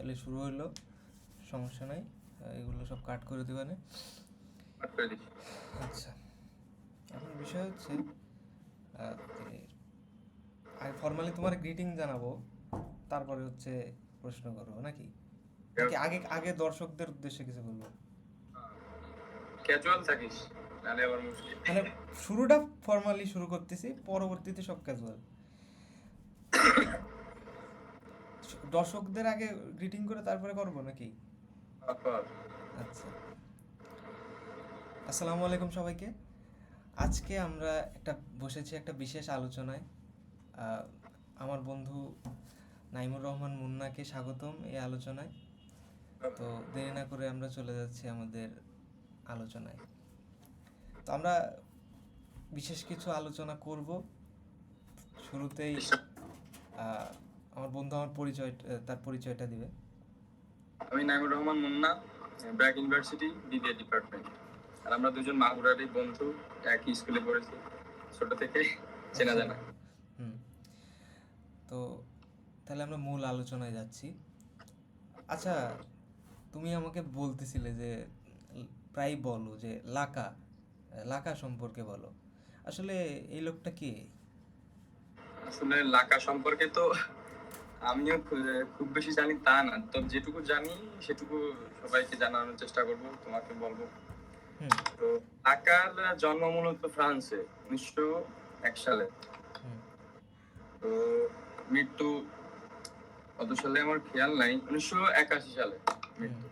তাহলে শুরু হইলো, সমস্যা নাই। এগুলো সব কাট করে দিবানে। আচ্ছা, এখন বিষয় হচ্ছে আগে ফর্মালি তোমার গ্রিটিং জানাবো, তারপরে হচ্ছে প্রশ্ন করবো নাকি নাকি আগে আগে দর্শকদের উদ্দেশ্যে কিছু বলবো? ক্যাজুয়াল থাকিস, নাহলে আবার মুশকিল। মানে শুরুটা ফর্মালি শুরু করতেছি, পরবর্তীতে সব ক্যাজুয়াল। দর্শকদের আগে গ্রিটিং করে তারপরে করবো নাকি? আচ্ছা, আসসালামু আলাইকুম সবাইকে। আজকে আমরা বসেছি একটা বিশেষ আলোচনায়। আহ, আমার বন্ধু নাইমুর রহমান মুন্নাকে স্বাগতম এই আলোচনায়। তো দেরি না করে আমরা চলে যাচ্ছি আমাদের আলোচনায়। তো আমরা বিশেষ কিছু আলোচনা করব। শুরুতেই আহ, আমার বন্ধু তার পরিচয়টা দিবে। আমি Naimur Rahman Munna, BRAC university BBA department. আর আমরা দুজন মাগুরারই বন্ধু, একই স্কুলে পড়েছি ছোট থেকে, চেনা আচ্ছা। জানা। হুম। তো তাহলে আমরা মূল আলোচনায় যাচ্ছি। আচ্ছা, তুমি আমাকে বলতেছিলে যে প্রায় বলো যে লাকা লাকা সম্পর্কে বলো। আসলে এই লোকটা কে? আসলে লাকা সম্পর্কে তো আমিও খুব বেশি জানি তা না, তবে যেটুকু জানি সেটুকু সবাইকে জানানোর চেষ্টা করব, তোমাকে বলবো। হুম। তো লাকার জন্ম মূলত ফ্রান্সে 1901 সালে। হুম। তো মৃত্যু কত সালে আমার খেয়াল নাই, 1981 সালে হুম। মৃত্যু।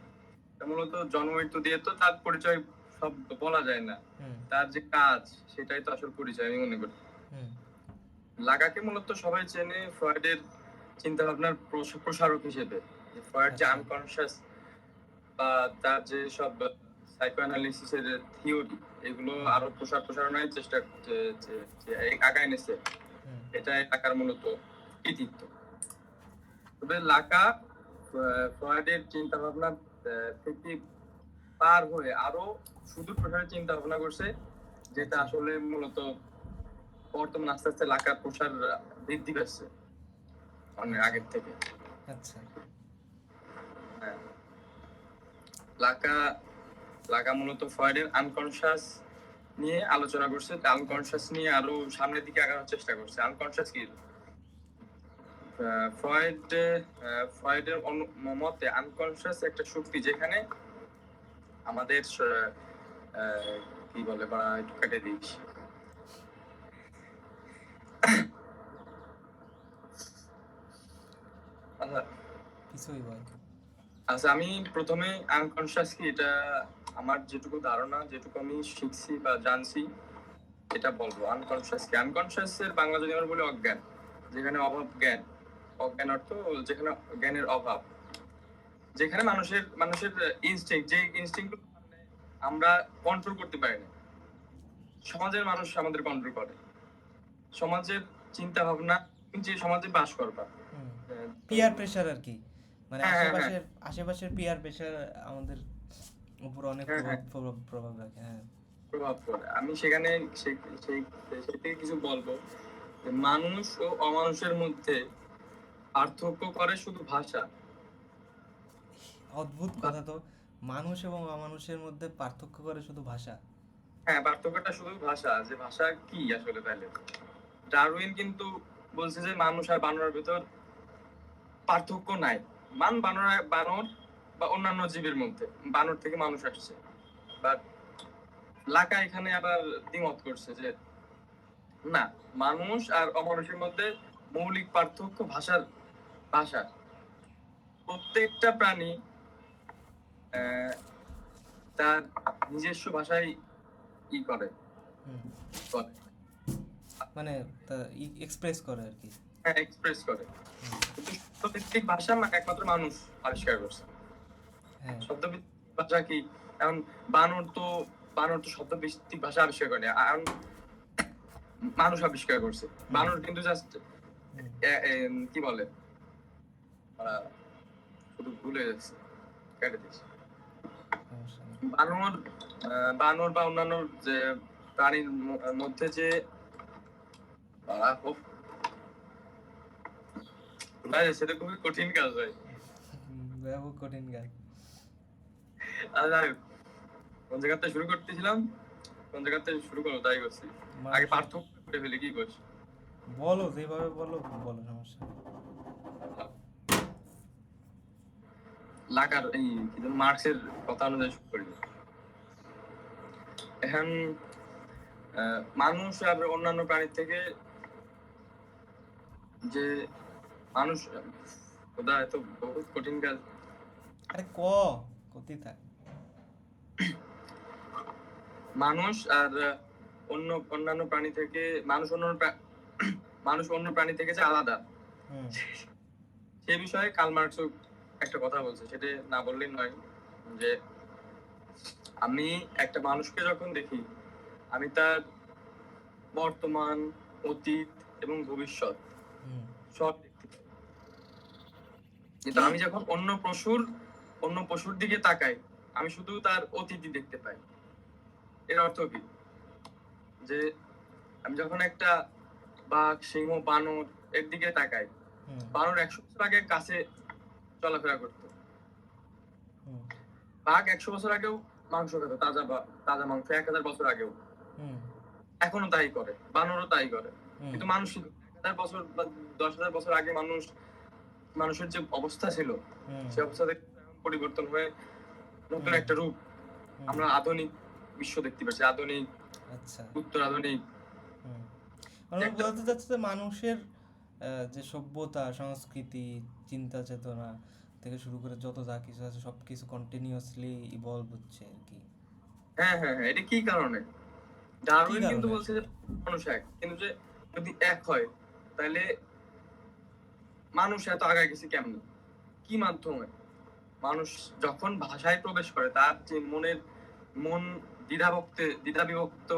মূলত জন্ম মৃত্যু দিয়ে তো তার পরিচয় সব বলা যায় না, হুম। তার যে কাজ সেটাই তো আসল পরিচয় আমি মনে করি। হুম। লাগাকে মূলত সবাই চেনে ফ্রয়েডের চিন্তা ভাবনার প্রসারক হিসেবে। ফ্রয়েড যে আচ্ছা। আনকনশিয়াস বা তার যে সব সাইকোঅ্যানালিসিসের থিওরি, এগুলো হুম। আরো প্রসারণের চেষ্টা আগায় এনেছে। হুম। এটা লাকার মূলত কৃতিত্ব। তবে লাকা ফ্রয়েডের চিন্তা ভাবনা থেকে পার হয়ে আরো সুদূর প্রসারের চিন্তা ভাবনা করছে, যেটা আচ্ছা। আসলে মূলত বর্তমান আস্তে আস্তে লাকার প্রসার বৃদ্ধি পাচ্ছে অনেক আচ্ছা। আগের থেকে। আচ্ছা। হ্যাঁ, লাকা লাকা মূলত ফ্রয়েডের আনকনশিয়াস নিয়ে আলোচনা করছে, আচ্ছা। আনকনশিয়াস নিয়ে আরো সামনের দিকে আগানোর চেষ্টা করছে। আনকনশিয়াস কি? ফ্রয়েড ফ্রয়েডের মতে আনকনশিয়াস একটা শক্তি, যেখানে আমাদের কি বলে, বা একটু কেটে দিস। আচ্ছা, কিছুই বল। আচ্ছা, আমি প্রথমে আনকনশিয়াস কি এটা আমার যেটুকু ধারণা, যেটুকু আমি শিখছি বা জানছি, এটা বলবো। আনকনশিয়াস কি? আনকনশিয়াস এর বাংলা যদি আমরা বলি অজ্ঞান, যেখানে অভাব জ্ঞান। অজ্ঞান অর্থ যেখানে জ্ঞানের অভাব, যেখানে মানুষের মানুষের ইনস্টিংক্ট, যে ইনস্টিংক্ট আমরা কন্ট্রোল করতে পারি না। সমাজের মানুষ আমাদের কন্ট্রোল করে, সমাজের চিন্তা ভাবনা, যে সমাজে বাস করবা। হুম। তো পিয়ার প্রেশার আর কি, মানে হ্যাঁ হ্যাঁ হ্যাঁ আশেপাশের আশেপাশের পিয়ার প্রেশার আমাদের উপর অনেক হ্যাঁ প্রভাব হ্যাঁ প্রভাব প্রভাব রাখে। হ্যাঁ। প্রভাব পড়ে। আমি সেখানে থেকে কিছু বলবো যে মানুষ ও অমানুষের মধ্যে পার্থক্য করে শুধু ভাষা। অদ্ভুত কথা তো, মানুষ এবং অমানুষের মধ্যে পার্থক্য করে শুধু ভাষা। হ্যাঁ, পার্থক্যটা শুধু ভাষা। যে ভাষা কি আসলে তাহলে? ডারউইন কিন্তু বলছে যে মানুষ আর বানরের ভিতর পার্থক্য নাই। বানর বা অন্যান্য জীবের মধ্যে, বানর থেকে মানুষ আসছে। বাট লাকা এখানে আবার দ্বিমত করছে যে না, মানুষ আর অমানুষের মধ্যে মৌলিক পার্থক্য ভাষা। প্রত্যেকটা প্রাণী আহ, তার নিজস্ব ভাষায় ই করে হুম। করে মানে তা এক্সপ্রেস করে আর কি। হ্যাঁ, এক্সপ্রেস করে। হুম। কিন্তু শব্দভিত্তিক ভাষা একমাত্র মানুষ আবিষ্কার করছে। হ্যাঁ। শব্দভিত্তিক ভাষা কি? এখন বানর তো বানর তো শব্দভিত্তিক ভাষা আবিষ্কার করেনি, এখন মানুষ আবিষ্কার করছে। হুম। বানর কিন্তু জাস্ট হুম। কি বলে, আহ, শুধু ভুলে যাচ্ছে, কেটে দিচ্ছে। সমস্যা নেই। বানর বানর বা অন্যান্য যে প্রাণীর মধ্যে যে ভাই, সেটা খুবই কঠিন কাজ ভাই। ব্যাপক কঠিন কাজ। আর যাই হোক, কোন জায়গা থেকে শুরু করতেছিলাম, কোন জায়গা থেকে শুরু করবো তাই করছি। আগে মানুষের পার্থক্য করে ফেলি, কি করছি? বলো যেভাবে বলো বলো, সমস্যা নেই। লাকার এই কি যেন মার্কসের কথা অনুযায়ী শুরু করি। এখন মানুষ আর অন্যান্য প্রাণীর থেকে যে মানুষ, খোদা এত বহুত কঠিন কাজ। আরে কতি থাক। মানুষ আর অন্যান্য প্রাণী থেকে, মানুষ অন্য প্রাণী থেকে যে আলাদা, হুম সে বিষয়ে কার্ল মার্কসও একটা কথা বলছে, সেটা না বললেই নয়। যে আমি একটা মানুষকে যখন দেখি, আমি তার বর্তমান, অতীত এবং ভবিষ্যৎ হুম সব দেখতে পাই। কিন্তু কি? আমি যখন অন্য পশুর দিকে তাকাই, আমি শুধু তার অতীতই দেখতে পাই। এর অর্থ কি? যে আমি যখন একটা বাঘ, সিংহ, বানর এর দিকে তাকাই, হুম বানর 100 বছর আগে গাছে চলাফেরা করতো, হুম বাঘ 100 বছর আগেও মাংস খেত, তাজা মাংস 1000 বছর আগেও, হুম এখনো তাই করে, বানরও তাই করে। হুম কিন্তু মানুষ 1000 বছর বা 10,000 বছর আগে মানুষের যে অবস্থা ছিল, হুম সে অবস্থা থেকে এখন পরিবর্তন হয়ে নতুন হুম, একটা রূপ, হুম, আমরা আধুনিক বিশ্ব দেখতে পাচ্ছি, আধুনিক, আচ্ছা। উত্তর আধুনিক হুম মানে একটা। বোঝাতে চাচ্ছে যে মানুষের যে সভ্যতা, সংস্কৃতি, চিন্তা চেতনা থেকে শুরু করে যত যা কিছু আছে সব কিছু কন্টিনিউয়াসলি ইভলভ হচ্ছে আর কি। হ্যাঁ হ্যাঁ হ্যাঁ, এটা কি কারণে? কি ডারউইন কিন্তু কারণে বলছে আসলে? যে মানুষ এক, কিন্তু যে যদি এক হয়, তাহলে মানুষ এত আগায় গেছে কেমন, কি মাধ্যমে? মানুষ যখন ভাষায় প্রবেশ করে, তার যে মন দ্বিধা বিভক্ত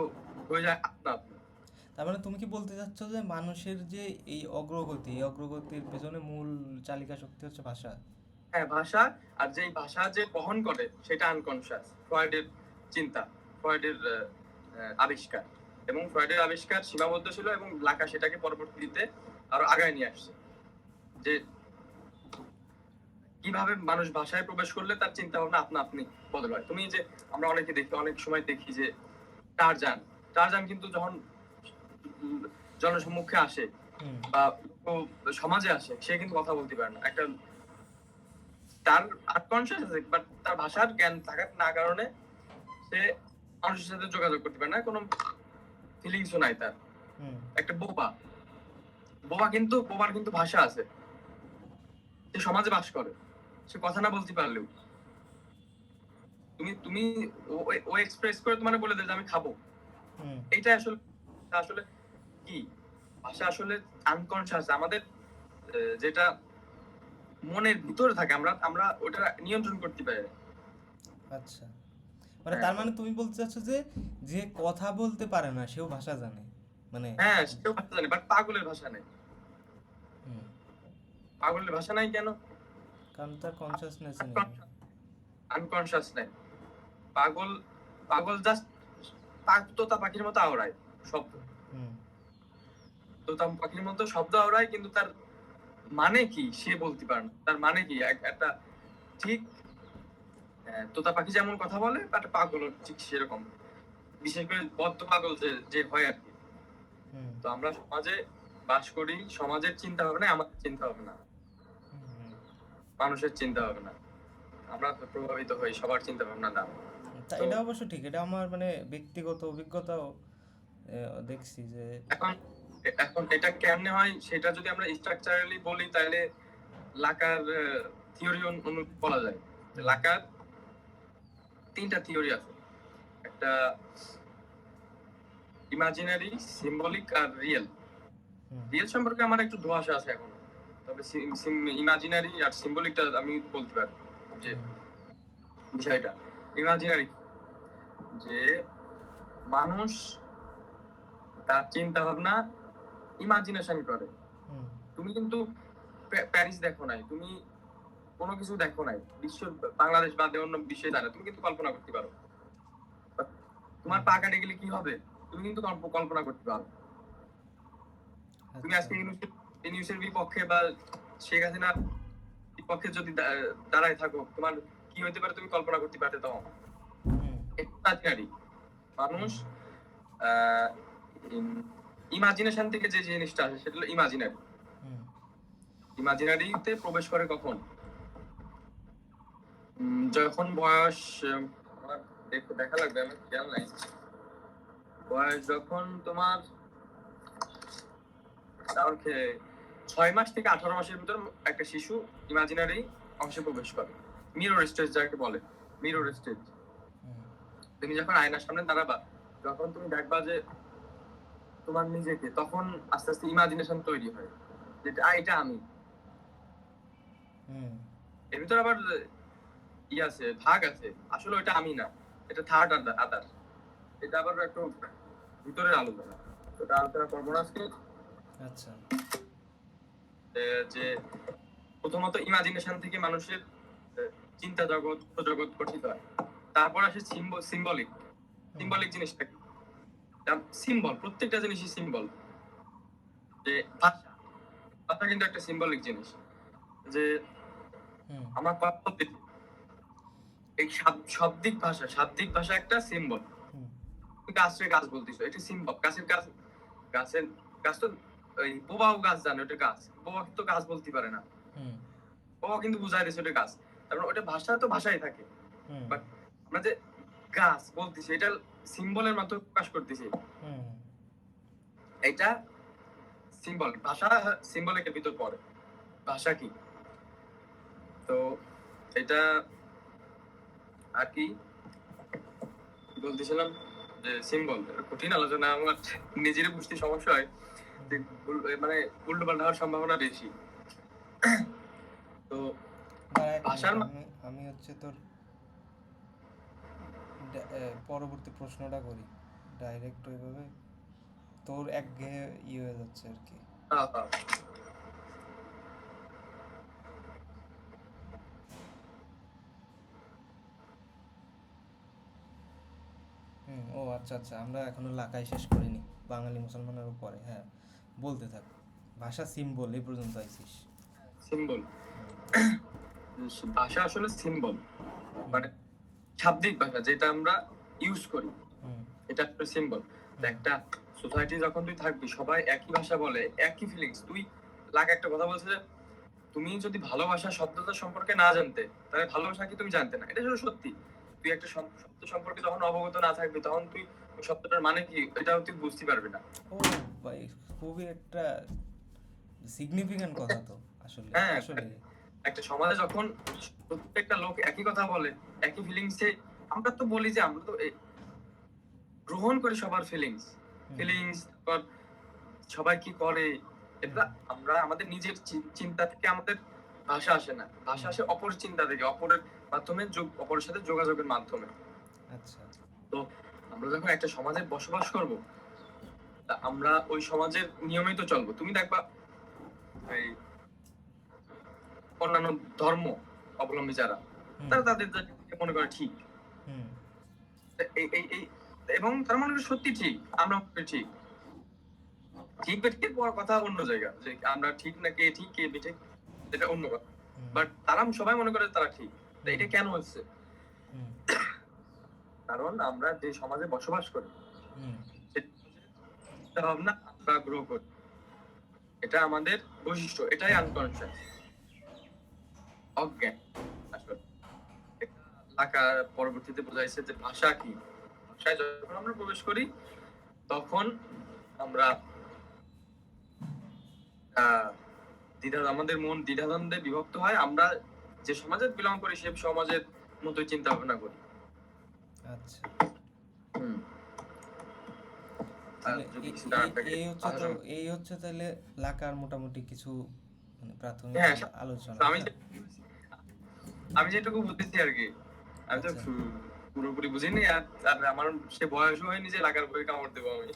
হয়ে যায় আপনা আপনি। তার মানে তুমি কি বলতে চাচ্ছ যে মানুষের যে এই অগ্রগতি, এই অগ্রগতির পেছনে মূল চালিকা শক্তি হচ্ছে ভাষা? হ্যাঁ, ভাষা। আর যেই ভাষা যে বহন করে সেটা আনকনসিয়াস, ফ্রয়েডের চিন্তা, ফ্রয়েডের আবিষ্কার। এবং ফ্রয়েডের আবিষ্কার সীমাবদ্ধ ছিল, এবং লাকা সেটাকে পরবর্তীতে আরো আগায় নিয়ে আসছে, যে কিভাবে মানুষ ভাষায় প্রবেশ করলে তার চিন্তা ভাবনা আপনা আপনি বদল হয়। তুমি যে আমরা অনেকে দেখি, অনেক সময় দেখি যে টারজান টারজান কিন্তু যখন জনসম্মুখে আসে হুম বা সমাজে আসে, সে কিন্তু কথা বলতে পারে না। একটা তার আনকনসিয়াস আছে, বাট তার ভাষার জ্ঞান থাকার না কারণে সে মানুষের সাথে যোগাযোগ করতে পারে না, কোনো ফিলিংসও নাই তার। হুম একটা বোবার কিন্তু ভাষা আছে, সে সমাজে বাস করে, সে কথা না বলতে পারলেও তুমি তুমি ও এক্সপ্রেস করে তোমার বলে দেয় যে আমি খাবো। হুম এইটা আসলে, আসলে কি ভাষা? আসলে আনকনসিয়াস, আমাদের যেটা মনের ভিতরে থাকে, আমরা আমরা ওটা নিয়ন্ত্রণ করতে পারি না। আচ্ছা, মানে হ্যাঁ তার মানে তুমি বলতে চাচ্ছ যে যে কথা বলতে পারে না সেও ভাষা জানে, মানে? হ্যাঁ, সেও ভাষা জানে, বাট পাগলের ভাষা নেই। হুম পাগলের ভাষা নাই কেন? কারণ তার কনসাসনেসই নেই। আনকনসিয়াস নেই। পাগল পাগল জাস্ট তোতা পাখির মতো আওড়ায় শব্দ, হুম তোতা পাখির মতো শব্দ আওড়ায়, কিন্তু তার মানে কি সে বলতে পারে না। তার মানে কি একটা ঠিক, তোতা পাখি যেমন কথা বলে, একটা পাগল ঠিক সেরকম, বিশেষ করে বদ্ধ পাগল যে হয় আর কি। হুম তো আমরা সমাজে বাস করি, সমাজের চিন্তা ভাবনা আমাদের চিন্তা ভাবনা, হুম হুম। মানুষের চিন্তা ভাবনা, আমরা প্রভাবিত হই, সবার চিন্তা ভাবনা না। তা তো এটা অবশ্য ঠিক, এটা আমার মানে ব্যক্তিগত অভিজ্ঞতাও দেখছি যে এখন এখন এটা কেমনে হয় সেটা যদি আমরা স্ট্রাকচারালি বলি, তাহলে লাকার থিওরি অনুযায়ী বলা যায়। হুম লাকার 3টা থিওরি আছে, একটা ইমাজিনারি, সিম্বলিক আর রিয়েল। হুম রিয়েল সম্পর্কে আমার একটু ধোঁয়াশা আছে এখন, তবে ইমাজিনারি আর সিম্বলিকটা আমি বলতে পারি। যে হুম বিষয়টা ইমাজিনারি, যে মানুষ তার চিন্তা ভাবনা ইমাজিনেশন করে। হুম তুমি কিন্তু প্যারিস দেখো নাই, তুমি কোনো কিছু দেখো নাই, বাংলাদেশ বাদে অন্য বিশ্বে জানে, তুমি কিন্তু কল্পনা করতে পারো। তোমার হুম, পা কাটে গেলে কি হবে, তুমি কিন্তু কল্পনা করতে পারো। তুমি আচ্ছা। আজকে ইউনুসের বিপক্ষে বা শেখ হাসিনার বিপক্ষে যদি দাঁড়ায় থাকো, তোমার কি হইতে পারে তুমি কল্পনা করতে পারতে তখন। হুম ইমাজিনারি মানুষ ইমাজিনেশন থেকে যে জিনিসটা আসে সেটা হলো ইমাজিনারি। হুম ইমাজিনারিতে প্রবেশ করে কখন? যখন বয়স আমার দেখা লাগবে, আমার খেয়াল নাই। বয়স যখন তোমার 6 মাস থেকে 18 মাসের ভিতর একটা শিশু ইমাজিনারি অংশে প্রবেশ করে। মিরর স্টেজ যাকে বলে, মিরর স্টেজ। হুম তুমি যখন আয়নার সামনে দাঁড়াবা, যখন তুমি দেখবা যে তোমার নিজেকে, তখন আস্তে আস্তে ইমাজিনেশন তৈরি হয় যে এটা আমি। হুম এর ভিতর আবার আছে, ভাগ আছে, আসলে ওটা আমি না, এটা থার্ড আদার। এটা আবার একটু ভিতরের আলোচনা, ওটা আলোচনা করবো না আজকে। আচ্ছা যে প্রথমত ইমাজিনেশন থেকে মানুষের চিন্তা জগৎ, জগৎ গঠিত হয়। তারপর আসে সিম্বলিক। সিম্বলিক জিনিসটা কি? সিম্বল, প্রত্যেকটা জিনিসই সিম্বল। যে ভাষা, ভাষা কিন্তু একটা সিম্বলিক জিনিস। যে হুম আমার পদ্ধতি, এই শাব্দিক ভাষা একটা সিম্বল। হুম তুমি গাছের গাছ বলতেছো, এটা সিম্বল। গাছের গাছ তো ওই প্রবাহ গাছ জানে ওটা গাছ, প্রবাহ তো গাছ বলতে পারে না, হুম প্রবাহ কিন্তু বুঝাই দিচ্ছে ওটা গাছ। তারপর ওটা ভাষা তো ভাষাই থাকে, হুম বাট আমরা যে গাছ বলতেছি এটা সিম্বলের মাধ্যমে প্রকাশ করতেছি। হুম এটা সিম্বল, ভাষা সিম্বলের ভিতর পড়ে। ভাষা কি? তো এটা আর কি বলতেছিলাম যে সিম্বল কঠিন আলোচনা, আমার নিজেরই বুঝতে সমস্যা হয়, যে মানে উল্টো পাল্টা হওয়ার সম্ভাবনা বেশি। তো দাঁড়া এক ভাষার মিনিট, আমি হচ্ছে তোর পরবর্তী প্রশ্নটা করি ডাইরেক্ট ওইভাবে, তোর একঘেয়ে হয়ে যাচ্ছে আর কি। হ্যাঁ, হ্যাঁ। ও আচ্ছা আচ্ছা, আমরা এখনো লাকাই শেষ করিনি, বাঙালি মুসলমানের উপরে। হ্যাঁ বলতে থাক, ভাষা সিম্বল এই পর্যন্ত আইছিস। সিম্বল, ভাষা আসলে সিম্বল, হুম মানে শাব্দিক ভাষা যেটা আমরা ইউজ করি, হুম এটা একটা সিম্বল। একটা সোসাইটি যখন তুই থাকবি, সবাই একই ভাষা বলে, একই ফিলিংস। তুই একটা কথা বলছে যে তুমি যদি ভালোবাসা শব্দটা সম্পর্কে না জানতে, তাহলে ভালোবাসা কি তুমি জানতে না, এটা আসলে সত্যি। তুই একটা শব্দ সম্পর্কে যখন অবগত না থাকবি, তখন তুই ওই শব্দটার মানে কি এটাও তুই বুঝতে পারবি না। ও ভাই, খুবই একটা সিগনিফিক্যান্ট কথা তো আসলে। হ্যাঁ, আসলে একটা সমাজে যখন প্রত্যেকটা লোক একই কথা বলে, একই ফিলিংসে, আমরা তো বলি যে আমরা তো গ্রহণ করি সবার ফিলিংস, সবাই কি করে, এটা আমরা আমাদের নিজের চিন্তা থেকে আমাদের ভাষা আসে না, ভাষা আসে অপর চিন্তা থেকে, অপরের মাধ্যমে, অপরের সাথে যোগাযোগের মাধ্যমে। আচ্ছা তো আমরা যখন একটা সমাজে বসবাস করব, তা আমরা ওই সমাজের নিয়মেই তো চলবো। তুমি দেখবা এই অন্যান্য ধর্ম অবলম্বী যারা, তারা তাদের মনে করে ঠিক, হুম এই এই এই এবং তার মনে করে সত্যি ঠিক, আমরা মনে করি ঠিক। ঠিক বেঠিকের কথা অন্য জায়গা, যে আমরা ঠিক না কে ঠিক কে বেঠিক এটা অন্য কথা, বাট তারা সবাই মনে করে তারা ঠিক। তো এটা কেন হচ্ছে? কারণ আমরা যে সমাজে বসবাস করি, চিন্তা ভাবনা আমরা গ্রো করি, এটা আমাদের বৈশিষ্ট্য, এটাই আনকনসিয়াস, অজ্ঞান আসলে। এটা পরবর্তীতে বোঝাইছে যে ভাষা কি। ভাষায় যখন আমরা প্রবেশ করি, তখন আমরা আমাদের মন দ্বিধাদ্বন্দ্বে বিভক্ত হয়। আমরা যে সমাজে বিলং করি, সে সমাজের মতো চিন্তা ভাবনা করি। আচ্ছা, এই হচ্ছে তাহলে লাকার মোটামুটি কিছু মানে প্রাথমিক আলোচনা। আমি যেটুকু বুঝেছি আর কি, আমি তো পুরোপুরি বুঝিনি, আর আমার সে বয়সও হয়নি যে লাকার বই কামড় দেবো আমি।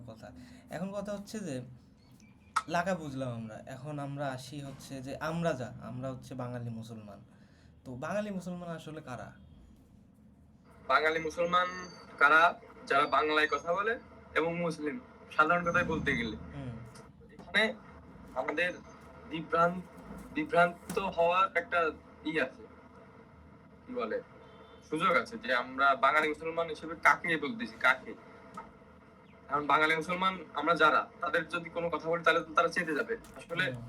কথা এখন কথা হচ্ছে যে লাগা বুঝলাম আমরা, এখন আমরা আসি হচ্ছে যে আমরা হচ্ছে বাঙালি মুসলমান। তো বাঙালি মুসলমান আসলে কারা? বাঙালি মুসলমান কারা? যারা বাংলায় কথা বলে এবং মুসলিম, সাধারণ কথায় বলতে গেলে। এখানে আমাদের বিভ্রান্ত হওয়ার একটা আছে, কি বলে, সুযোগ আছে যে আমরা বাঙালি মুসলমান হিসেবে কাকে বলতেছি, কাকে। এখন বাঙালি মুসলমান আমরা যারা, তাদের যদি কোনো কথা বলি তাহলে তো তারা চেতে যাবে। আসলে হুম,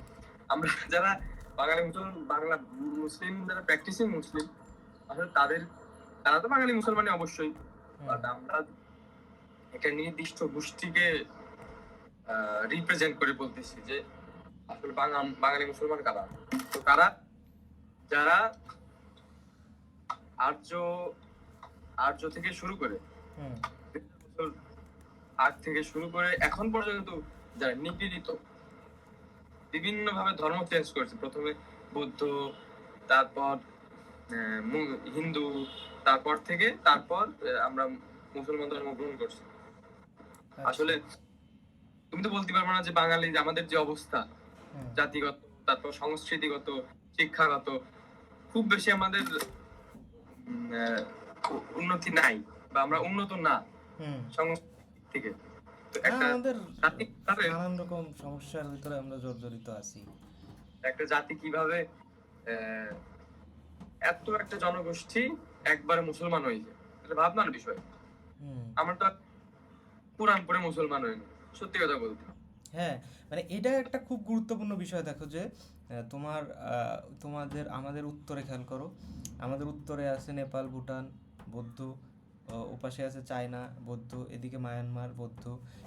আমরা যারা বাঙালি মুসলমান, বাংলা মুসলিম, যারা প্র্যাকটিসিং মুসলিম, আসলে তারা তো বাঙালি মুসলমানই অবশ্যই। হুম, বাট আমরা একটা নির্দিষ্ট গোষ্ঠীকে রিপ্রেজেন্ট করে বলতেছি যে আসলে বাঙালি মুসলমান কারা। তো কারা, যারা আর্য আর্য থেকে শুরু করে হুম, 2000 বছর আগ থেকে শুরু করে এখন পর্যন্ত যারা নিপীড়িত, বিভিন্ন ভাবে ধর্ম চেঞ্জ করেছে। প্রথমে বৌদ্ধ, তারপর হিন্দু, তারপর আমরা মুসলমান ধর্ম গ্রহণ করছি। আচ্ছা, আসলে তুমি তো বলতে পারবে না যে বাঙালি, আমাদের যে অবস্থা হুম, জাতিগত, তারপর সংস্কৃতিগত, শিক্ষাগত, খুব বেশি আমাদের উন্নতি নাই, বা আমরা উন্নত না হুম। সংস্কৃতি থেকে। তো হ্যাঁ, একটা আমাদের জাতি কিভাবে, নানান রকম সমস্যার ভিতরে আমরা জর্জরিত আছি। একটা জাতি কিভাবে আহ, এত একটা জনগোষ্ঠী একবারে মুসলমান হয়ে যায়, এটা ভাবনার বিষয়। হুম, আমরা তো কোরআন পড়ে মুসলমান হইনি, সত্যি কথা বলতে। হ্যাঁ, মানে এটা একটা খুব গুরুত্বপূর্ণ বিষয়। দেখো যে আমাদের উত্তরে খেয়াল করো, আমাদের উত্তরে আছে নেপাল, ভুটান, বৌদ্ধ, ওপাশে আছে চায়না বৌদ্ধ, এদিকে মায়ানমার বৌদ্ধ,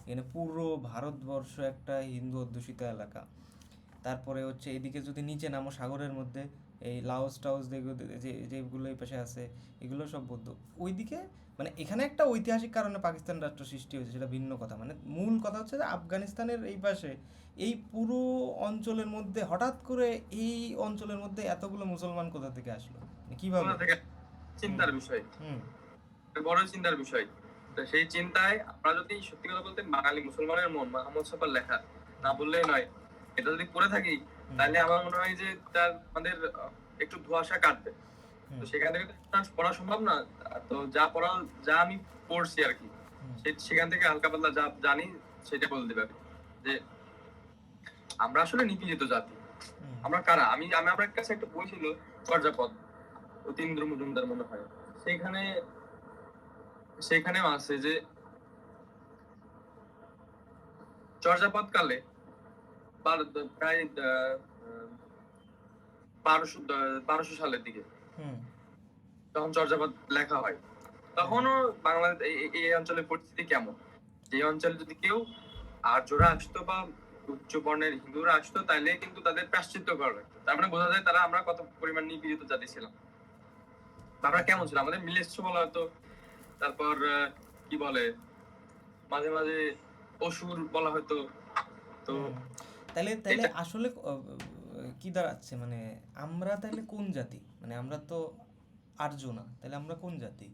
এখানে পুরো ভারতবর্ষ একটা হিন্দু অধ্যুষিত এলাকা। তারপরে হচ্ছে এদিকে যদি নিচে নামো সাগরের মধ্যে, এই লাওস টাওস যেগুলো এই পাশে আছে, এগুলো সব বৌদ্ধ। ওইদিকে মানে এখানে একটা ঐতিহাসিক কারণে পাকিস্তান রাষ্ট্র সৃষ্টি হয়েছে, সেটা ভিন্ন কথা। মানে মূল কথা হচ্ছে যে আফগানিস্তানের এই পাশে এই পুরো অঞ্চলের মধ্যে হঠাৎ করে এই অঞ্চলের মধ্যে এতগুলো মুসলমান কোথা থেকে আসলো, মানে কিভাবে? কোথা থেকে, হুম, চিন্তার বিষয়, হুম, একটা বড় চিন্তার বিষয়। তো সেই চিন্তায় আমরা যদি সত্যি কথা বলতে, বাঙালি মুসলমানের মন মোহাম্মদ সাফার লেখা না বললেই নয়, এটা যদি পড়ে থাকি, হুম, তাহলে আমার মনে হয় যে আমাদের একটু ধোঁয়াশা কাটবে। তো হুম, সেখান থেকে তো আর পড়া সম্ভব না। তো যা আমি পড়ছি আর কি, হুম, সেখান থেকে হালকা পাতলা যা জানি সেটা বলতে পারি যে আমরা আসলে নিপীড়িত জাতি। হুম, আমরা কারা, আমার কাছে একটা বই ছিল, চর্যাপদ, অতীন্দ্র মজুমদার মনে হয়। সেখানে সেখানেও আছে যে চর্যাপদ কালে প্রায় 1200 সালের দিকে হুম, যখন চর্যাপদ লেখা হয়, তখনও বাংলাদেশ এই অঞ্চলের পরিস্থিতি কেমন, যে অঞ্চলে যদি কেউ আর্যরা আসতো বা উচ্চ বর্ণের হিন্দুরা আসতো, তাহলে কিন্তু তাদের প্রায়শ্চিত্ত করা লাগতো। তার মানে বোঝা যায় তারা আমরা কত পরিমাণ নিপীড়িত জাতি ছিলাম, বা আমরা আচ্ছা, কেমন ছিলাম, আমাদের মিলেচ্ছ বলা হতো। তারপর কি বলে, মাঝে মাঝে অসুর বলা হতো। তো হুম। তাইলে তাইলে এটা আসলে কি দাঁড়াচ্ছে, মানে আমরা তাইলে কোন জাতি? মানে আমরা তো আর্য না, তাহলে আমরা কোন জাতি?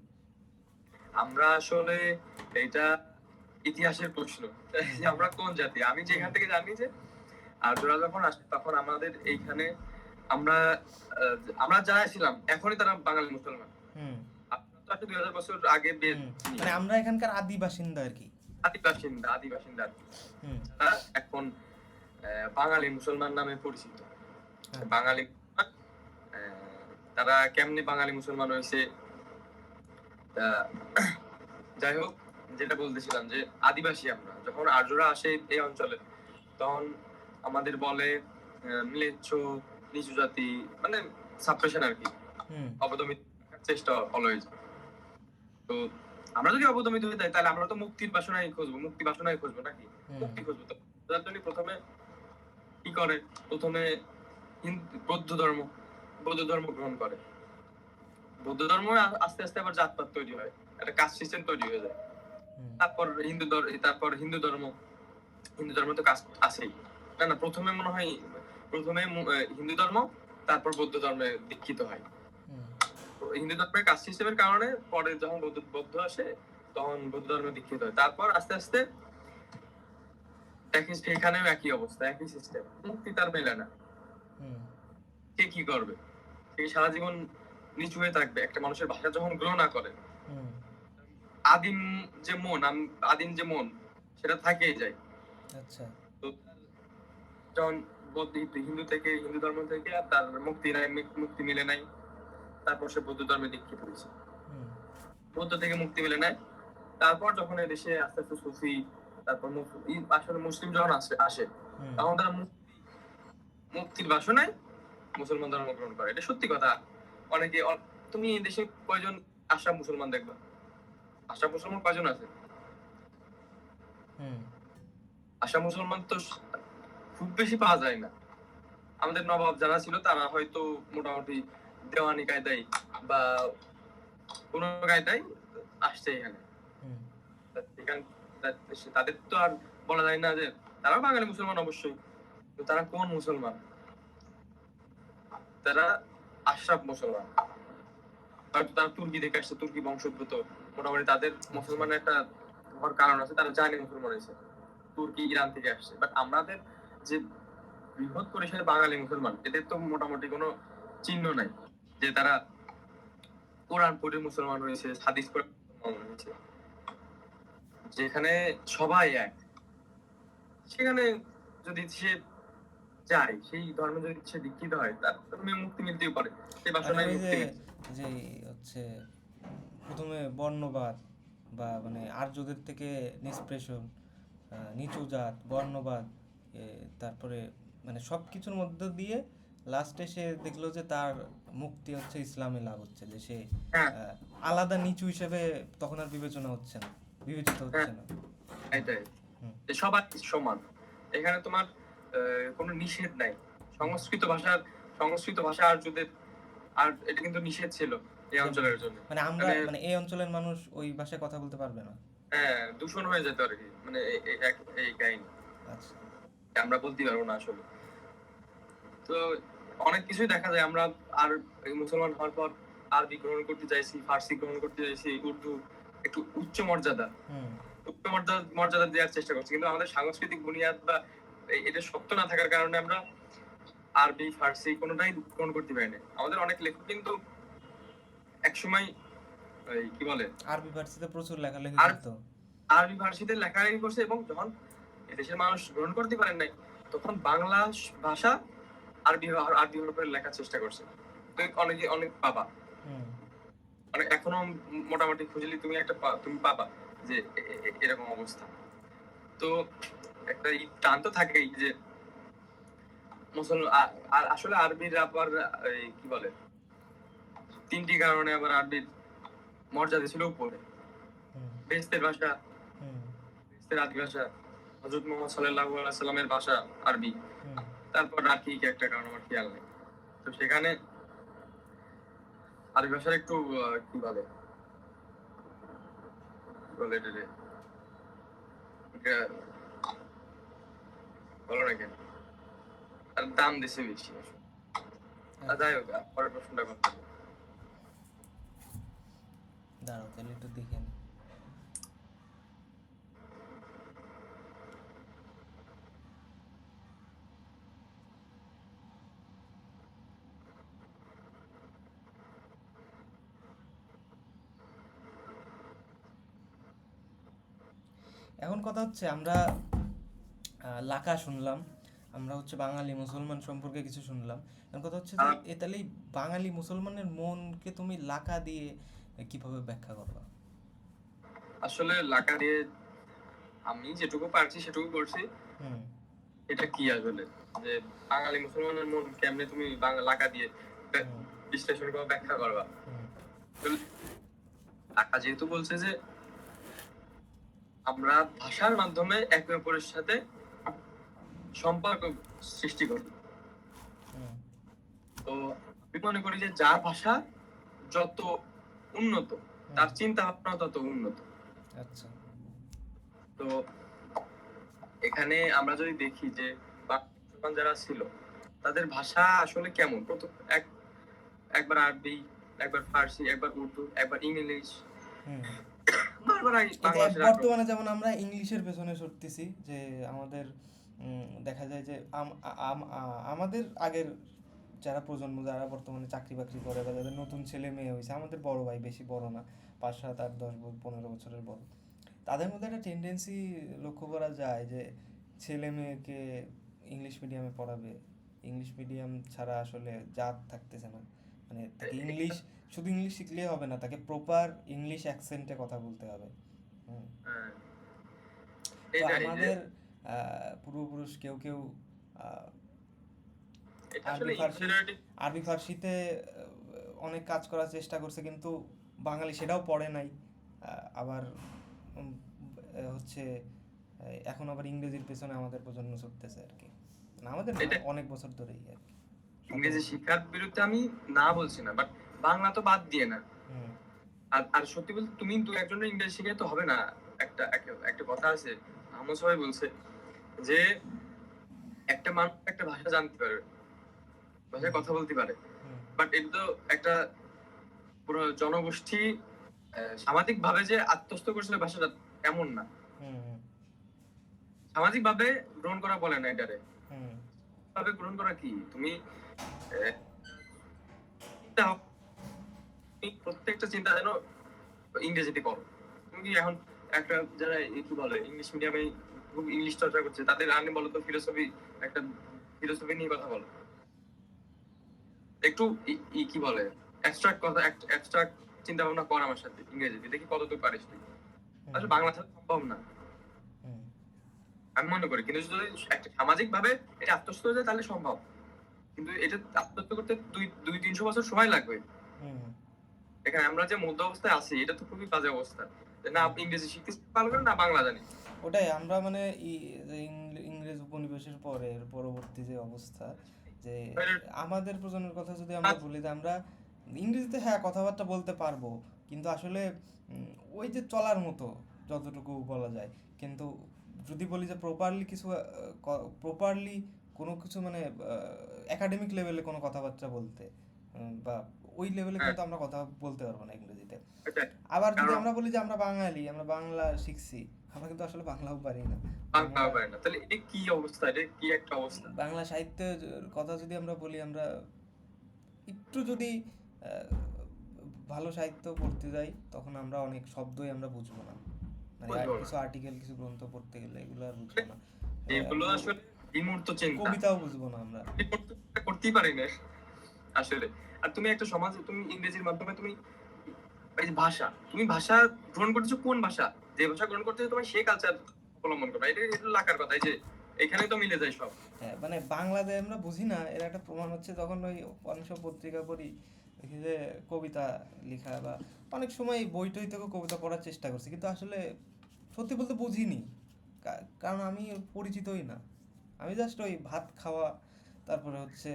আমরা আসলে, এটা ইতিহাসের প্রশ্ন হুম, যে আমরা কোন জাতি। আমি হুম, যেখান থেকে জানি যে আর্যরা যখন আসে তখন আমাদের এইখানে আমরা আমরা যারা ছিলাম এখনই তারা বাঙালি মুসলমান। হুম, আপনারা তো আসলে 2000 বছর আগে হুম। মানে আমরা এখানকার আদি বাসিন্দা আর কি। আদি বাসিন্দা আর কি, হুম, যারা এখন বাঙালি মুসলমান নামে পরিচিত। আচ্ছা, বাঙালি মুসলমান, তারা কেমনে বাঙালি মুসলমান হয়েছে, যাই হোক, যেটা বলতেছিলাম যে আদিবাসী আমরা যখন আর্যরা আসে এই অঞ্চলে, তখন আমাদের বলে ম্লেচ্ছ, নিচু জাতি, মানে সাপ্রেশন আর কি, হুম, অবদমিত রাখার চেষ্টা অলওয়েজ। তো আমরা যদি অবদমিত হয়ে যাই, তাহলে আমরা তো মুক্তি বাসনাই খুঁজবো নাকি, হুম, মুক্তি খুঁজবো। তো যার জন্য প্রথমে কি করে, প্রথমে বৌদ্ধ ধর্ম গ্রহণ করে। বৌদ্ধ ধর্ম আস্তে আস্তে আবার জাতপাত তৈরি হয়, একটা কাস্ট সিস্টেম তৈরি হয়ে যায়। হুম, তারপর হিন্দু ধর্ম তো কাস্ট আছেই। না না, প্রথমে হিন্দু ধর্ম, তারপর বৌদ্ধ ধর্মে দীক্ষিত হয়। হুম, তো হিন্দু ধর্মের কাস্ট সিস্টেমের কারণে পরে যখন বৌদ্ধ আসে, তখন বৌদ্ধ ধর্মে দীক্ষিত হয়। তারপর আস্তে আস্তে দেখি সেখানেও একই অবস্থা, একই সিস্টেম, মুক্তি তার মেলে না। হুম, সে কি করবে, সে সারা জীবন নিচু হয়ে থাকবে। একটা মানুষের ভাষা যখন গ্রো না করে, হুম, আদিম আদিম যে মন, সেটা থাকেই যায়। আচ্ছা, তো যখন হিন্দু থেকে, হিন্দু ধর্ম থেকে আর তার মুক্তি মিলে নাই। তারপর সে বৌদ্ধ ধর্মে দীক্ষিত হয়েছে। হুম বৌদ্ধ থেকে মুক্তি মিলে নাই। তারপর যখন এই দেশে আস্তে আস্তে সুফি, তারপর আসলে মুসলিম যখন আসে হুম তখন তারা মুক্তির বাসনায় মুসলমান ধর্ম গ্রহণ করে। এটা সত্যি কথা। অনেকে তুমি এই দেশে কয়জন আশরাফ মুসলমান দেখবা? আশরাফ মুসলমান কয়জন আছে? হুম আশরাফ মুসলমান তো খুব বেশি পাওয়া যায় না। আমাদের নবাব যারা ছিল তারা হয়তো মোটামুটি দেওয়ানি কায়দায় বা কোন কায়দায় আসছে এখানে। হুম এখান তাদের তো আর বলা যায় না যে তারা বাঙালি মুসলমান অবশ্যই, কিন্তু তারা কোন মুসলমান? তারা আশরাফ মুসলমান। হয়তো তারা তুর্কি থেকে আসছে, তুর্কি বংশোদ্ভূত। মোটামুটি তাদের আচ্ছা মুসলমানের একটা হওয়ার কারণ আছে, তারা জানে মুসলমান হয়েছে, তুর্কি ইরান থেকে আসছে। বাট আমাদের যে বৃহৎ পরিসরে বাঙালি মুসলমান, এদের তো মোটামুটি কোনো চিহ্ন নাই যে তারা কোরআন পড়ে মুসলমান হয়েছে, হাদিস পড়ে মুসলমান হয়েছে। যেখানে সবাই এক, সেখানে যদি সে যায়, সেই ধর্মে যদি সে দীক্ষিত হয়, তার মুক্তি মিলতেই পারে, সেই মানে বাসনায় ওই যে মুক্তি মিলতে। যে হচ্ছে প্রথমে বর্ণবাদ বা মানে আর্যদের থেকে নিষ্পেষণ, নিচু জাত, বর্ণবাদ, তারপরে মানে সব কিছুর মধ্য দিয়ে লাস্টে সে দেখলো যে তার মুক্তি হচ্ছে ইসলামে লাভ হচ্ছে, যে সে হ্যাঁ, আহ, আলাদা নিচু হিসেবে তখন আর বিবেচনা হচ্ছে না, বিবেচিত হ্যাঁ, হচ্ছে না। হুম এটাই হুম যে সবাই সমান। এখানে তোমার কোনো নিষেধ নাই। হুম। সংস্কৃত ভাষা আর্যদের, আর এটা কিন্তু নিষেধ ছিল এই যেমন অঞ্চলের জন্য। মানে আমরা মানে মানে এই অঞ্চলের মানুষ ওই ভাষায় কথা বলতে পারবে না। হ্যাঁ, দূষণ হয়ে যেত আর কি, মানে এই কাহিনী আচ্ছা। আমরা বলতে পারবো না আসলে। তো অনেক কিছুই দেখা যায় আমরা আর এই মুসলমান হওয়ার পর আরবি গ্রহণ করতে চাইছি, ফার্সি গ্রহণ করতে চাইছি, উর্দু একটু উচ্চ মর্যাদা, হুম মর্যাদা দেওয়ার চেষ্টা করছি, কিন্তু আমাদের সাংস্কৃতিক বুনিয়াদ বা এটা শক্ত না থাকার কারণে আমরা আরবি ফার্সি কোনোটাই গ্রহণ করতে পারি না। আমাদের অনেক লেখক কিন্তু একসময় এই কি বলে আরবি ফার্সিতে প্রচুর লেখালেখি আর করতো। আরবি ফার্সিতে লেখালেখি করছে, এবং যখন এদেশের মানুষ গ্রহণ করতে পারেন নাই, তখন বাংলা ভাষা আরবি আরবি করে লেখার চেষ্টা করছে। তো অনেক পাবা, হুম মানে এখনো মোটামুটি খুঁজলি তুমি তুমি পাবা যে এরকম অবস্থা। তো একটা টান তো থাকেই যে মুসলমান। আর আসলে আরবির আবার কি বলে, তিনটি কারণে আবার আরবির মর্যাদা ছিল উপরে। হুম বেহেশতের ভাষা, হুম বেহেশতের আদি ভাষা, হযরত মুহাম্মদ সাল্লাল্লাহু আলাইহি সাল্লামের ভাষা আরবি। হুম তারপর আর কি একটা কারণ আমার খেয়াল নেই। তো সেখানে আরবি ভাষার একটু কি বলে, কি বলে এটারে, এটা বলো না কেন, তার দাম দিছে বেশি আসলে। আচ্ছা। যাই হোক, পরের প্রশ্নটা করতে হবে। দাঁড়াও তাহলে একটু দেখে নি। এখন কথা হচ্ছে আমরা লাকা শুনলাম, আমরা হচ্ছে বাঙালি মুসলমান সম্পর্কে কিছু শুনলাম। এখন কথা হচ্ছে যে আর এ তাহলে এই বাঙালি মুসলমানের মনকে তুমি লাকা দিয়ে কিভাবে ব্যাখ্যা করবা? আসলে লাকা দিয়ে আমি যেটুকু পারছি সেটুকু করছি। হুম এটা কি আসলে যে বাঙালি মুসলমানের মন কেমনে তুমি বাংলা লাকা দিয়ে হুম বিশ্লেষণ করবা, ব্যাখ্যা করবা? হুম আসলে লাকা যেহেতু বলছে যে আমরা ভাষার মাধ্যমে একে অপরের সাথে সম্পর্ক সৃষ্টি করি। হুম তো আমি মনে করি যে যার ভাষা যত উন্নত, হুম। তার চিন্তা ভাবনা তত উন্নত। আচ্ছা। তো এখানে আমরা যদি দেখি যে মুসলমান যারা ছিল, তাদের ভাষা আসলে কেমন, প্রথম একবার আরবি, একবার ফার্সি, একবার উর্দু, একবার ইংলিশ, হুম। বারবার এতে বাংলাদেশের আক্রমণ। বর্তমানে যেমন আমরা ইংলিশের পেছনে ছুটতেছি, যে আমাদের দেখা যায় যে আমাদের আগের যারা প্রজন্ম, যারা বর্তমানে চাকরি বাকরি করে বা যাদের নতুন ছেলে মেয়ে হয়েছে, আমাদের বড় ভাই, বেশি বড় না, 5 7 8 10 15 বছরের বড়, তাদের মধ্যে একটা টেন্ডেন্সি লক্ষ্য করা যায় যে ছেলে মেয়েকে ইংলিশ মিডিয়ামে পড়াবে, ইংলিশ মিডিয়াম ছাড়া আসলে জাত থাকতেছে না। মানে তাকে ইংলিশ, শুধু ইংলিশ শিখলেই হবে না, তাকে প্রপার ইংলিশ অ্যাকসেন্টে কথা বলতে হবে। হুম। হ্যাঁ, তো এটাই যে আমাদের পূর্বপুরুষ কেউ কেউ আহ, এটা আরবি আসলে ফার্সি, ইনফিরিয়রিটি। আরবি ফার্সিতে অনেক কাজ করার চেষ্টা করছে, কিন্তু বাঙালি সেটাও পড়ে নাই। আবার উম, হচ্ছে এখন আবার ইংরেজির পেছনে আমাদের প্রজন্ম ছুটতেছে আর কি। না আমাদের না, এটা অনেক বছর ধরেই আর কি, শত ইংরেজি বছর। শিক্ষার বিরুদ্ধে আমি না বলছি না, বাট বাংলা তো বাদ দিয়ে না। হুম। আর আর সত্যি বলতে তুমি দু একজনের ইংরেজি শিখে তো হবে না। একটা কথা আছে, আহমদ সবাই বলছে যে একটা মানুষ একটা ভাষা জানতে পারে, ভাষায় হুম। কথা বলতে পারে, হুম। বাট এটা তো একটা পুরো জনগোষ্ঠী সামাজিক ভাবে যে আত্মস্থ করছিল ভাষাটা, এমন না। হুম। হুম। সামাজিক ভাবে গ্রহণ করা বলে না এটারে। হুম। ভাবে গ্রহণ করা কি, তুমি আহ, চিন্তা তুমি প্রত্যেকটা চিন্তা যেন ইংরেজিতে করো। তুমি কি এখন একটা যারা কি বলে ইংলিশ মিডিয়ামে খুব ইংলিশ চর্চা করছে, তাদের আনে বলো তো ফিলোসফি, একটা ফিলোসফি নিয়ে কথা বলো, একটু কি বলে অ্যাবস্ট্রাক্ট কথা, অ্যাবস্ট্রাক্ট চিন্তা ভাবনা কর আমার সাথে ইংরেজিতে, দেখি কতটুকু পারিস তুই। হুম। আসলে বাংলা ছাড়া সম্ভব না হুম। আমি মনে করি, কিন্তু যদি একটা সামাজিক ভাবে এটা আত্মস্থ হয়ে যায় তাহলে সম্ভব, কিন্তু এটা আত্মস্থ করতে 200-300 বছর সময় লাগবে। হুম। এখানে আমরা যে মধ্য অবস্থায় আছি এটা তো খুবই বাজে অবস্থা, যে না হুম। ইংরেজি শিখতেছি ভালো করে, না বাংলা জানি। ওটাই আমরা মানে যে ইংরেজ উপনিবেশের পরে এর পরবর্তী যে অবস্থা, যে আমাদের প্রজন্মের কথা যদি আমরা বলি, যে আমরা ইংরেজিতে হ্যাঁ কথাবার্তা বলতে পারবো, কিন্তু আসলে ওই যে চলার মতো যতটুকু বলা যায়। কিন্তু যদি বলি যে প্রপারলি কিছু, প্রপারলি কোনো কিছু মানে একাডেমিক লেভেলে কোনো কথাবার্তা বলতে, বা ওই লেভেলে হ্যাঁ, কিন্তু আমরা কথা বলতে পারবো না ইংরেজিতে। এটাই। আবার যদি কারণ আমরা বলি যে আমরা বাঙালি, আমরা বাংলা শিখছি, আমরা কিন্তু আসলে বাংলাও পারি না। বাংলা বাংলা, পারে না, তাহলে এটা কি অবস্থা, এটা কি একটা অবস্থা। বাংলা সাহিত্যের কথা যদি আমরা বলি, আমরা একটু যদি আহ, ভালো সাহিত্য পড়তে যাই, তখন আমরা অনেক শব্দই আমরা বুঝবো না। মানে আর বুঝবো না, কিছু আর্টিকেল, কিছু গ্রন্থ পড়তে গেলে এগুলো আর বুঝবো না। এগুলো আসলে বিমূর্ত চিন্তা, কবিতাও বুঝবো না আমরা। করতেই পারি না আসলে। আর তুমি একটা সমাজে তুমি ইংরেজির মাধ্যমে তুমি এই যে ভাষা, তুমি ভাষা গ্রহণ করতেছো কোন ভাষা, যে ভাষা গ্রহণ করতেছো তোমার সেই কালচার অবলম্বন করবে, এটা লাগার কথা। এই যে এখানে তো মিলে যায় সব। হ্যাঁ, মানে বাংলাতে আমরা বুঝি না, এর একটা প্রমাণ হচ্ছে যখন ওই অংশ পত্রিকা পড়ি, দেখি যে কবিতা লেখা, বা অনেক সময় বই টই থেকেও কবিতা পড়ার চেষ্টা করছি, কিন্তু আসলে সত্যি বলতে বুঝিনি। কারণ আমি পরিচিতই না। আমি জাস্ট ওই ভাত খাওয়া, তারপরে হচ্ছে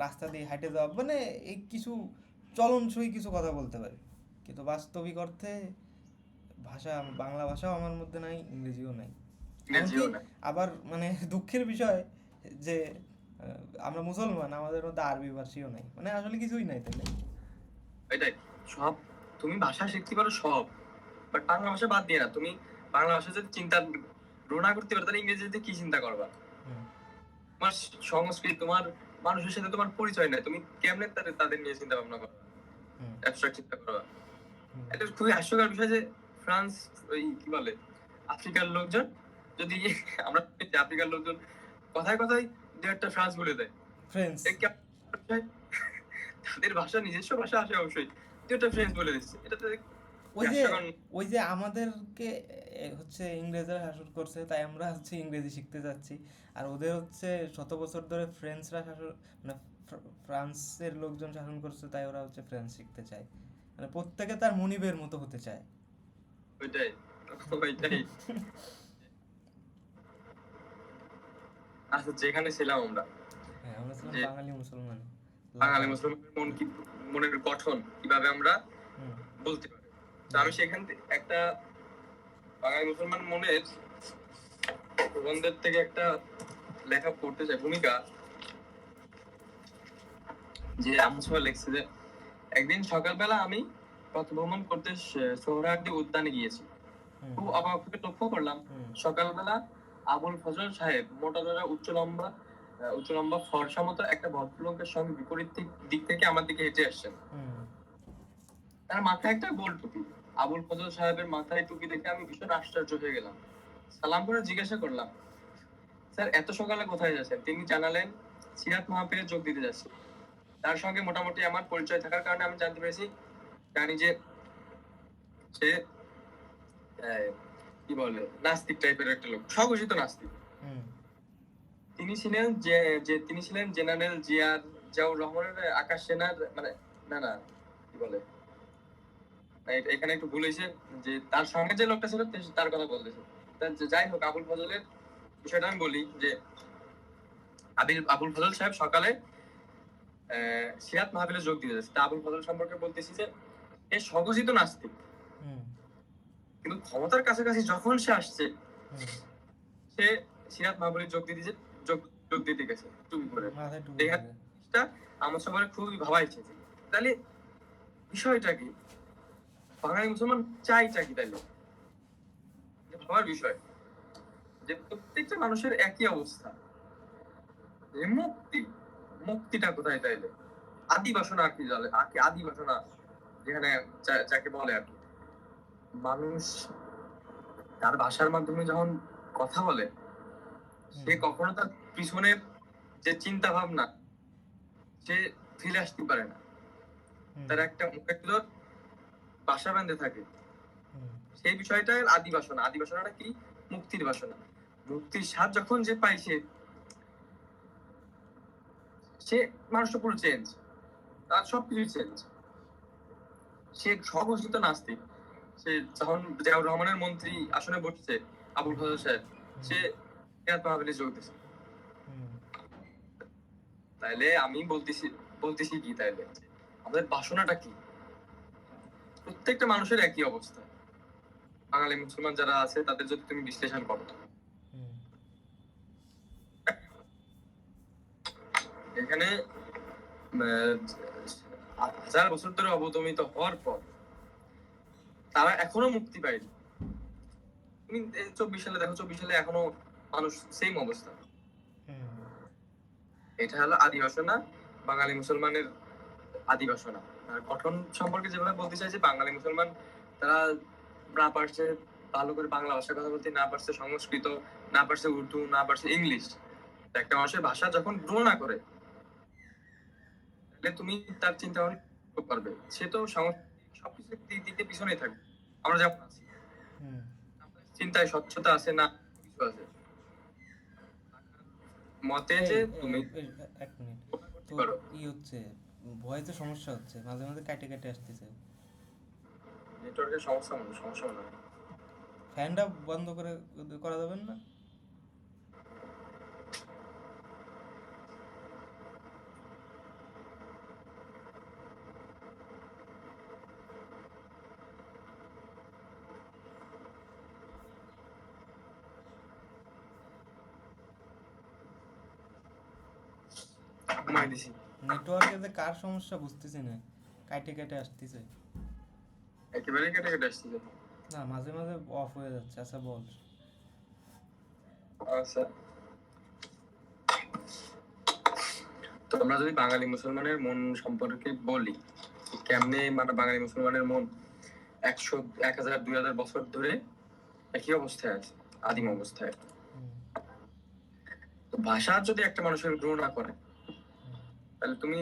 রাস্তা দিয়ে হাঁটে যাওয়া, মানে এই কিছু চলনসই কিছু কথা বলতে পারি, কিন্তু বাস্তবিক অর্থে ভাষা, বাংলা ভাষাও আমার মধ্যে নাই, ইংরেজিও নাই। এমনকি ইংরেজিও না, আবার মানে দুঃখের বিষয় যে আমরা মুসলমান, আমাদের মধ্যে আরবি ভাষীও নাই, মানে আসলে কিছুই নাই তাহলে। এটাই সব। তুমি ভাষা শিখতে পারো সব, বাট বাংলা ভাষা বাদ দিয়ে না। তুমি বাংলা ভাষা যদি চিন্তা গ্রহণ না করতে পারো, তাহলে ইংরেজিতে কি চিন্তা করবা। হুম। তোমার সংস্কৃতি, তোমার মানুষের সাথে তোমার পরিচয় নাই, তুমি কেমনে তাদের তাদের নিয়ে চিন্তা ভাবনা করবা, হুম। অ্যাবস্ট্রাক্ট চিন্তা করবা। হুম। এটা খুবই হাস্যকর বিষয় যে ফ্রান্স, ওই কি বলে আফ্রিকার লোকজন, যদি আমরা দেখি আফ্রিকার লোকজন কথায় কথায় দু একটা ফ্রান্স বলে দেয়। ফ্রেঞ্চ। এ কেমন বিষয়? তাদের ভাষা, নিজস্ব ভাষা আসে অবশ্যই, দু একটা ফ্রেন্স বলে দিচ্ছে, এটা তো ওই যে হাস্যকর। ওই যে আমাদেরকে হচ্ছে ইংরেজরা শাসন করছে, তাই আমরা হচ্ছে ইংরেজি শিখতে যাচ্ছি। আর ওদের হচ্ছে শত বছর ধরে ফ্রেঞ্চরা শাসন, মানে ফ্রান্সের লোকজন শাসন করছে, তাই ওরা হচ্ছে ফ্রেঞ্চ শিখতে চায়। মানে প্রত্যেকে তার মনিবের মতো হতে চায়। ওইটাই, ওইটাই। আচ্ছা, যেখানে ছিলাম আমরা, হ্যাঁ, আমরা ছিলাম যে বাঙালি মুসলমান, বাঙালি লাফালাফি। মুসলমানের মন কি, মনের গঠন কিভাবে আমরা হুম। বলতে পারি। তো হুম। আমি সেখান থেকে একটা বাঙালি মুসলমান মনের প্রবন্ধের থেকে একটা লেখা পড়তে চাই, ভূমিকা, যে আমসভা লিখছে যে একদিন সকালবেলা আমি পথভ্রমণ করতে সোহরাওয়ার্দী উদ্যানে গিয়েছি। হুম। খুব অবাক হয়ে লক্ষ্য করলাম হুম। সকালবেলা আবুল ফজল সাহেব মোটা দাদা উচ্চ লম্বা ফর্সা মতো একটা ভদ্রলোকের সঙ্গে বিপরীত দিক থেকে আমার দিকে হেঁটে আসছেন। হুম। তার মাথায় একটা গোল টুপি। আবুল ফজল সাহেবের মাথায় টুপি দেখে আমি ভীষণ আশ্চর্য হয়ে গেলাম। সালাম করে জিজ্ঞাসা করলাম, স্যার এত সকালে কোথায় যাচ্ছেন? তিনি জানালেন সিরাত মাহফিলে যোগ দিতে যাচ্ছেন। তার সঙ্গে মোটামুটি আমার পরিচয় থাকার কারণে আমি জানতে পেরেছি, জানি যে সে কি বলে নাস্তিক টাইপের একটা লোক, স্বঘোষিত নাস্তিক। হুম তিনি ছিলেন তিনি ছিলেন জেনারেল জিয়াউর রহমানের আকাশ সেনার মানে না না কি বলে এখানে একটু ভুল হয়েছে, যে তার সঙ্গে যে লোকটা ছিল তার কথা বলতেছে। যাই হোক, আবুল ফজলের বিষয়টা আমি বলি যে আবুল ফজল সাহেব সকালে সিরাত মাহফিলে যোগ দিতে যাচ্ছে। তা আবুল ফজল সম্পর্কে বলতেছি যে সে স্বঘোষিত নাস্তিক, হুম কিন্তু ক্ষমতার কাছাকাছি যখন সে আসছে, হুম সে সিরাত মাহফিলে যোগ দিতে গেছে টুপি করে। মাথায় টুপি দেখা দিয়ে। জিনিসটা আমার সবার খুবই ভাবাইছে। তাহলে বিষয়টা কি, বাঙালি মুসলমান চাইটা কি? তাইলে ভাবার বিষয় যে প্রত্যেকটা মানুষের একই অবস্থা, যে মুক্তিটা কোথায়? তাইলে আদি বাসনা আর কি জানে, আদি বাসনা যেখানে যাকে বলে আর কি, মানুষ তার ভাষার মাধ্যমে যখন কথা বলে, সে কখনো তার পিছনের যে চিন্তা ভাবনা সে ফিরে আসতে পারে না। তার একটা মুখের ভিতর বাসা বাঁধে থাকে। সেই বিষয়টা আদি বাসনা। আদি বাসনাটা কি? মুক্তির বাসনা। মুক্তির স্বাদ যখন যে পাইছে, সে মানুষটা পুরো চেঞ্জ, তার সবকিছু চেঞ্জ। সে স্বঘোষিত নাস্তিক। সে যখন জিয়াউর রহমানের মন্ত্রী আসনে বসছে আবুল ফজল সাহেব, সে সিরাত মাহফিলে যোগ দিছে। তাইলে আমি বলতেছি কি, তাইলে আমাদের বাসনাটা কি? প্রত্যেকটা মানুষের একই অবস্থা। বাঙালি মুসলমান যারা আছে তাদের যদি তুমি বিশ্লেষণ করো, এখানে হাজার বছর ধরে অবদমিত হওয়ার পর তারা এখনো মুক্তি পায়নি। তুমি 24 সালে দেখো, 24 সালে এখনো মানুষ সেম অবস্থা। এটা হলো আদি বাসনা, বাঙালি মুসলমানের আদি বাসনা। আর গঠন সম্পর্কে যেভাবে বলতে চাই যে বাঙালি মুসলমান তারা না পারছে ভালো করে বাংলা ভাষা কথা বলতে, না পারছে সংস্কৃত, না পারছে উর্দু, না পারছে ইংলিশ। একটা মানুষের ভাষা যখন গ্রো না করে, তাহলে তুমি তার চিন্তা ভাবনা পারবে, সে তো সবকিছু দিকে পিছনেই থাকবে। আমরা যেমন আছি, চিন্তায় স্বচ্ছতা আছে না, কিছু আছে মতে যে তুমি এক মিনিট করতে তো পারো। হচ্ছে ভয়েসে সমস্যা হচ্ছে, মাঝে মাঝে কাটে কাটে আসতেছে। নেটওয়ার্কের সমস্যা মনে হয়। ফ্যানটা বন্ধ করে করা যাবেন না? ঘুমাই দিছি। নেটওয়ার্কে যে কার সমস্যা বুঝতেছি না, কাটে কাটে আসতেছে। একেবারে কেটে কেটে আসছে। না, মাঝে মাঝে অফ হয়ে যাচ্ছে। আচ্ছা বল। আচ্ছা, তো আমরা যদি বাঙালি মুসলমানের মন সম্পর্কে বলি, কেমনে মানে বাঙালি মুসলমানের মন 100, 1000, 2000 বছর ধরে একই অবস্থায় আছে, আদিম অবস্থায়। তো ভাষা যদি একটা মানুষের গ্রো না করে, তাহলে তুমি